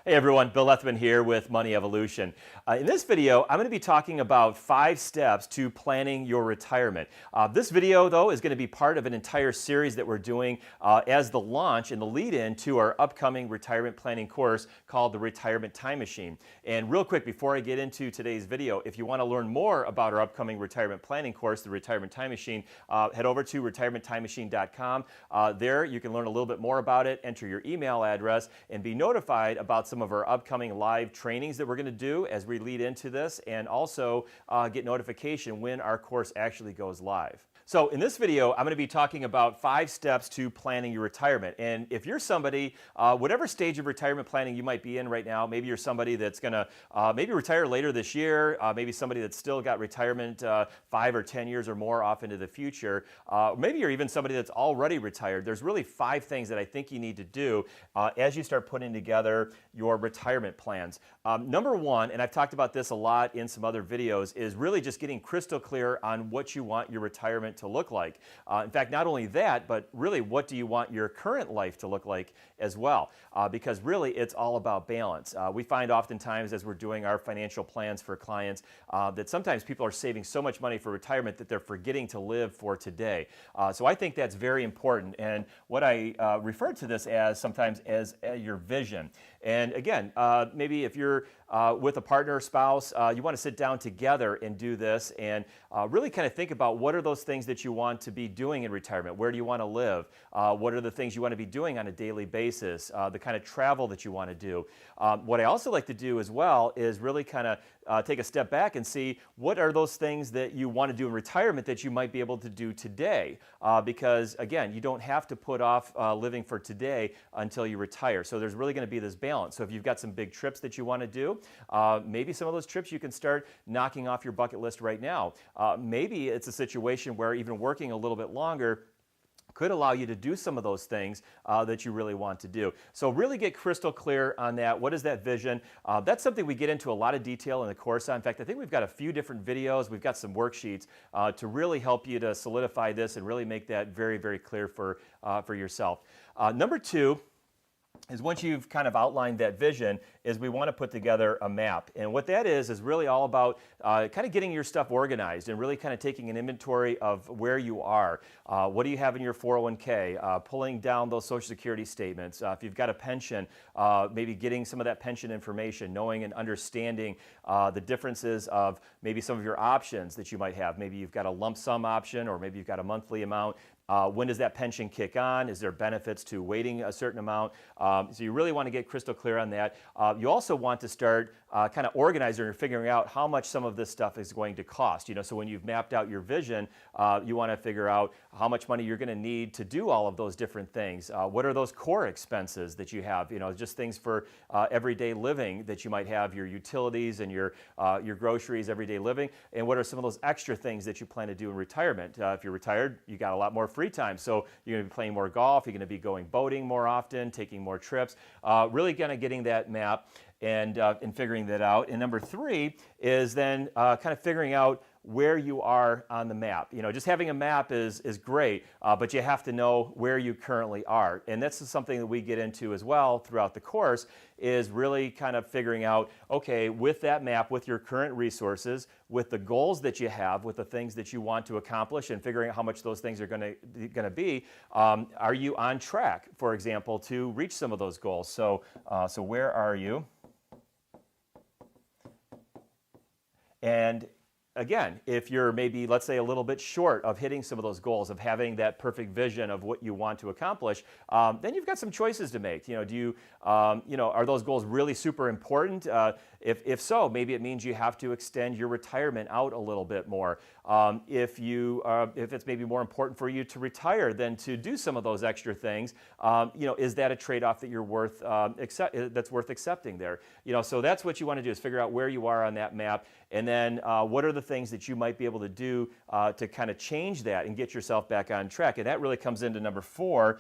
Hey everyone, Bill Lethman here with Money Evolution. In this video, I'm going to be talking about 5 steps to planning your retirement. This video, though, is going to be part of an entire series that we're doing as the launch and the lead-in to our upcoming retirement planning course called the Retirement Time Machine. And real quick, before I get into today's video, if you want to learn more about our upcoming retirement planning course, the Retirement Time Machine, head over to retirementtimemachine.com. There you can learn a little bit more about it, enter your email address, and be notified about some of our upcoming live trainings that we're going to do as we lead into this, and also get notification when our course actually goes live. So in this video, I'm going to be talking about 5 steps to planning your retirement. And if you're somebody, whatever stage of retirement planning you might be in right now, maybe you're somebody that's going to maybe retire later this year, maybe somebody that's still got retirement 5 or 10 years or more off into the future, maybe you're even somebody that's already retired. There's really 5 things that I think you need to do as you start putting together your retirement plans. Number 1, and I've talked about this a lot in some other videos, is really just getting crystal clear on what you want your retirement to look like. In fact, not only that, but really what do you want your current life to look like as well? Because really it's all about balance. We find oftentimes as we're doing our financial plans for clients that sometimes people are saving so much money for retirement that they're forgetting to live for today. So I think that's very important, and what I refer to this as sometimes as your vision. And again, maybe if you're with a partner or spouse, you want to sit down together and do this and really kind of think about what are those things that you want to be doing in retirement. Where do you want to live? What are the things you want to be doing on a daily basis? The kind of travel that you want to do. What I also like to do as well is really kind of take a step back and see what are those things that you want to do in retirement that you might be able to do today. Because again, you don't have to put off living for today until you retire. So there's really going to be this balance. So if you've got some big trips that you want to do, maybe some of those trips you can start knocking off your bucket list right now. Maybe it's a situation where even working a little bit longer could allow you to do some of those things that you really want to do. So really get crystal clear on that. What is that vision? That's something we get into a lot of detail in the course on. In fact, I think we've got a few different videos. We've got some worksheets to really help you to solidify this and really make that very, very clear for yourself. Number 2 is once you've kind of outlined that vision, is we want to put together a map. And what that is really all about kind of getting your stuff organized and really kind of taking an inventory of where you are. What do you have in your 401k? Pulling down those Social Security statements. If you've got a pension, maybe getting some of that pension information, knowing and understanding the differences of maybe some of your options that you might have. Maybe you've got a lump sum option, or maybe you've got a monthly amount. When does that pension kick on? Is there benefits to waiting a certain amount? So you really want to get crystal clear on that. You also want to start kind of organizing and figuring out how much some of this stuff is going to cost. So when you've mapped out your vision, you want to figure out how much money you're going to need to do all of those different things. What are those core expenses that you have? Just things for everyday living that you might have, your utilities and your groceries, everyday living. And what are some of those extra things that you plan to do in retirement? If you're retired, you got a lot more free time. So you're going to be playing more golf, you're going to be going boating more often, taking more trips, really kind of getting that map and figuring that out. And number 3 is then kind of figuring out where you are on the map. Just having a map is great, but you have to know where you currently are. And this is something that we get into as well throughout the course, is really kind of figuring out, okay, with that map, with your current resources, with the goals that you have, with the things that you want to accomplish, and figuring out how much those things are going to be, are you on track, for example, to reach some of those goals? So where are you? And again, if you're maybe, let's say, a little bit short of hitting some of those goals, of having that perfect vision of what you want to accomplish, then you've got some choices to make. Are those goals really super important? If so, maybe it means you have to extend your retirement out a little bit more. If it's maybe more important for you to retire than to do some of those extra things, is that a trade-off that you're that's worth accepting there? So that's what you want to do, is figure out where you are on that map, and then what are the things that you might be able to do to kind of change that and get yourself back on track. And that really comes into number 4,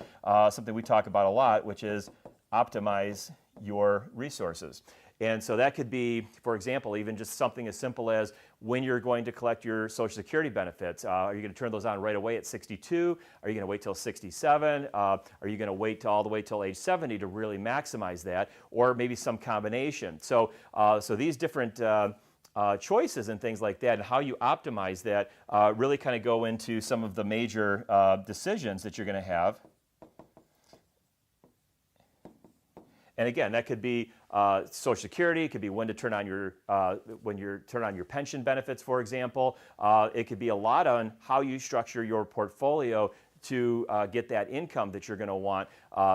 something we talk about a lot, which is optimize your resources. And so that could be, for example, even just something as simple as when you're going to collect your Social Security benefits. Are you going to turn those on right away at 62? Are you going to wait till 67? Are you going to wait all the way till age 70 to really maximize that? Or maybe some combination. So these different choices and things like that, and how you optimize that really kind of go into some of the major decisions that you're going to have. And again, that could be Social Security. It could be when to turn on your turn on your pension benefits, for example. It could be a lot on how you structure your portfolio to get that income that you're going to want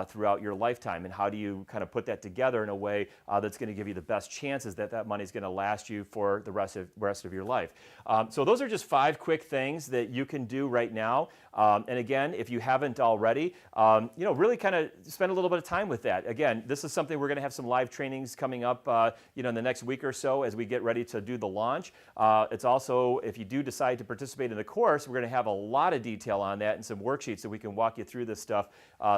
throughout your lifetime, and how do you kind of put that together in a way that's going to give you the best chances that that money is going to last you for the rest of your life. So those are just 5 quick things that you can do right now. And again, if you haven't already, really kind of spend a little bit of time with that. Again, this is something we're going to have some live trainings coming up in the next week or so as we get ready to do the launch. It's also, if you do decide to participate in the course, we're going to have a lot of detail on that and some worksheets so we can walk you through this stuff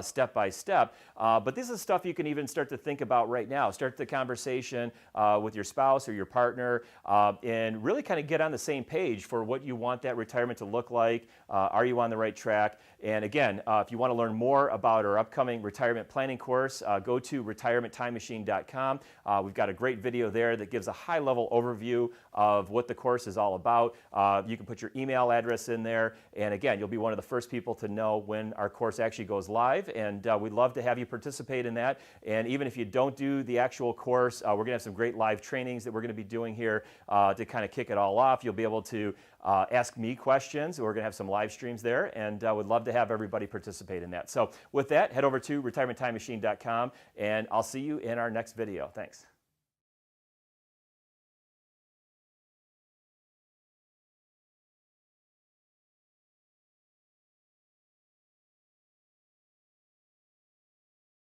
step by step. But this is stuff you can even start to think about right now. Start the conversation with your spouse or your partner and really kind of get on the same page for what you want that retirement to look like. Are you on the right track? And again, if you want to learn more about our upcoming retirement planning course, go to retirementtimemachine.com. We've got a great video there that gives a high-level overview of what the course is all about. You can put your email address in there, and again, you'll be one of the first people to know when our course actually goes live, and we'd love to have you participate in that. And even if you don't do the actual course, we're going to have some great live trainings that we're going to be doing here to kind of kick it all off. You'll be able to ask me questions. We're going to have some live streams there, and would love to have everybody participate in that. So with that, head over to retirementtimemachine.com, and I'll see you in our next video. Thanks.